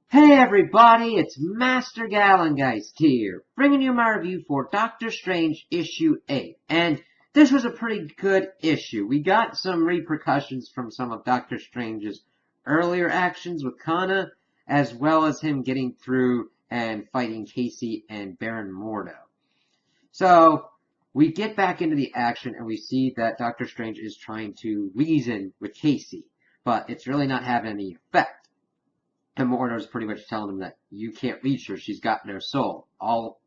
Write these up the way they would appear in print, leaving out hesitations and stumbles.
Hey everybody, it's Master Galengeist here, bringing you my review for Doctor Strange issue 8. And this was a pretty good issue. We got some repercussions from some of Doctor Strange's earlier actions with Kana, as well as him getting through and fighting Casey and Baron Mordo. So, we get back into the action and we see that Doctor Strange is trying to reason with Casey, but it's really not having any effect. And Mordo's pretty much telling him that you can't reach her. She's got no soul. All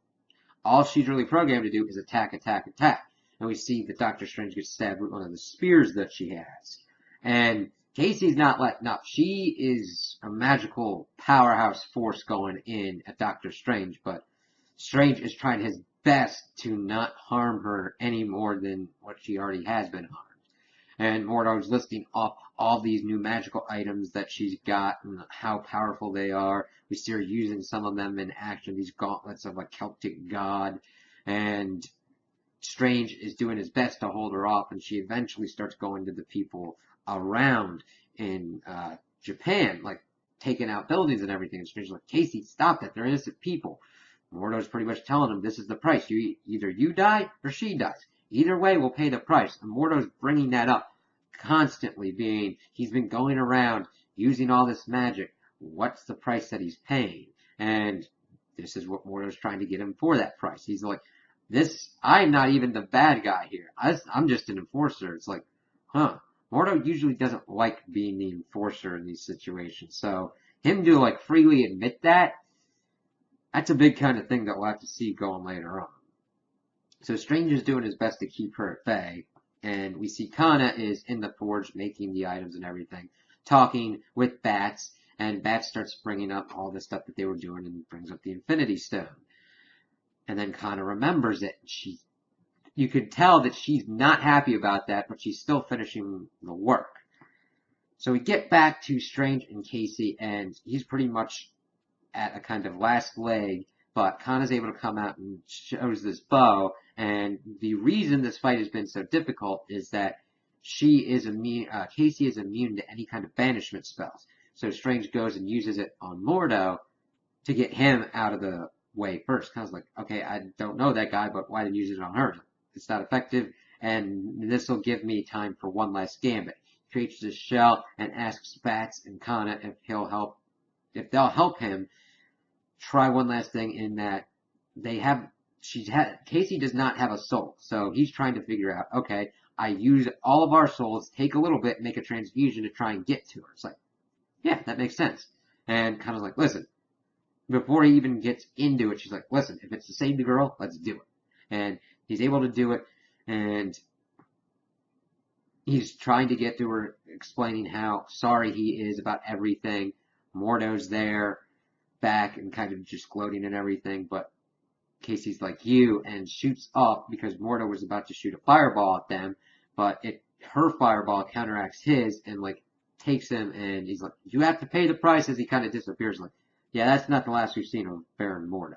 she's really programmed to do is attack, attack, attack. And we see that Doctor Strange gets stabbed with one of the spears that she has. And Casey's not letting up. She is a magical powerhouse force going in at Doctor Strange, but Strange is trying his best to not harm her any more than what she already has been harmed. And Mordo's listing off all these new magical items that she's got and how powerful they are. We see her using some of them in action, these gauntlets of a Celtic god. And Strange is doing his best to hold her off, and she eventually starts going to the people around in Japan, like taking out buildings and everything. And Strange's like, Casey, stop that. They're innocent people. Mordo's pretty much telling him this is the price. Either you die or she dies. Either way, we'll pay the price. And Mordo's bringing that up constantly, being he's been going around using all this magic. What's the price that he's paying? And this is what Mordo's trying to get him for that price. He's like, I'm not even the bad guy here. I'm just an enforcer. It's like, huh. Mordo usually doesn't like being the enforcer in these situations. So him to like freely admit that's a big kind of thing that we'll have to see going later on. So Strange is doing his best to keep her at bay, and we see Kana is in the forge making the items and everything, talking with Bats, and Bats starts bringing up all the stuff that they were doing and brings up the Infinity Stone. And then Kana remembers it. You could tell that she's not happy about that, but she's still finishing the work. So we get back to Strange and Casey, and he's pretty much at a kind of last leg, but Kana's able to come out and shows this bow, and the reason this fight has been so difficult is that Casey is immune to any kind of banishment spells. So Strange goes and uses it on Mordo to get him out of the way first. Kana's like, okay, I don't know that guy, but why didn't you use it on her? It's not effective, and this will give me time for one last gambit. He creates this shell and asks Bats and Kana if they'll help him try one last thing in that Casey does not have a soul. So he's trying to figure out, okay, I use all of our souls, take a little bit, make a transfusion to try and get to her. It's like, yeah, that makes sense. And kind of like, listen, before he even gets into it, she's like, listen, if it's to save the girl, let's do it. And he's able to do it, and he's trying to get to her, explaining how sorry he is about everything. Mordo's there, back and kind of just gloating and everything, but Casey's like you and shoots off because Mordo was about to shoot a fireball at them, but her fireball counteracts his and like takes him, and he's like, you have to pay the price, as he kind of disappears. Like, yeah, that's not the last we've seen of Baron Mordo.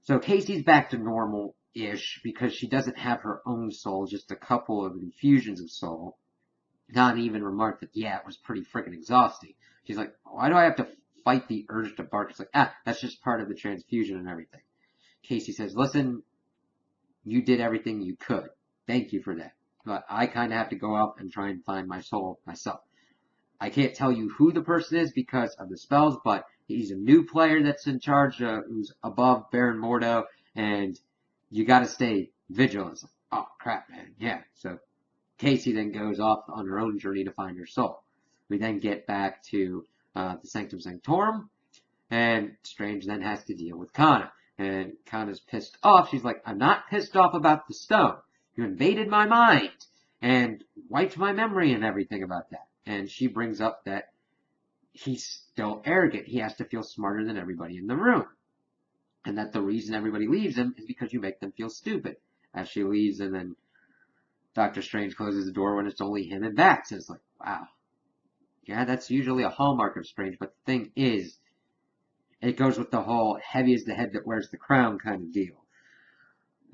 So Casey's back to normal-ish because she doesn't have her own soul, just a couple of infusions of soul. Not even remarked that, yeah, it was pretty freaking exhausting. She's like, why do I have to fight the urge to bark? It's like, that's just part of the transfusion and everything. Casey says, listen, you did everything you could. Thank you for that. But I kind of have to go out and try and find my soul myself. I can't tell you who the person is because of the spells, but he's a new player that's in charge, who's above Baron Mordo, and you gotta stay vigilant. Like, oh, crap, man. Yeah. So Casey then goes off on her own journey to find her soul. We then get back to the Sanctum Sanctorum, and Strange then has to deal with Kana. And Kana's pissed off. She's like, I'm not pissed off about the stone. You invaded my mind and wiped my memory and everything about that. And she brings up that he's still arrogant. He has to feel smarter than everybody in the room. And that the reason everybody leaves him is because you make them feel stupid. As she leaves, and then Doctor Strange closes the door when it's only him and Bats. And it's like, wow. Yeah, that's usually a hallmark of Strange, but the thing is, it goes with the whole heavy is the head that wears the crown kind of deal.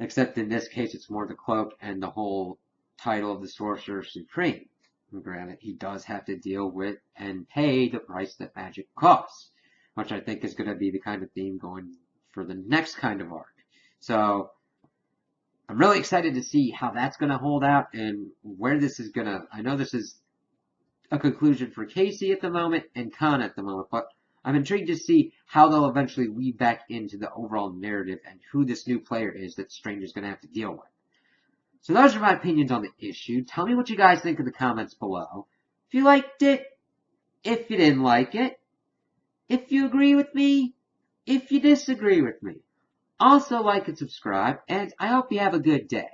Except in this case, it's more the cloak and the whole title of the Sorcerer Supreme. Granted, he does have to deal with and pay the price that magic costs, which I think is going to be the kind of theme going for the next kind of arc. So I'm really excited to see how that's going to hold out and where this is going to. I know this is a conclusion for Casey at the moment and Khan at the moment, but I'm intrigued to see how they'll eventually weave back into the overall narrative and who this new player is that Strange is going to have to deal with. So those are my opinions on the issue. Tell me what you guys think in the comments below. If you liked it, if you didn't like it, if you agree with me, if you disagree with me. Also like and subscribe, and I hope you have a good day.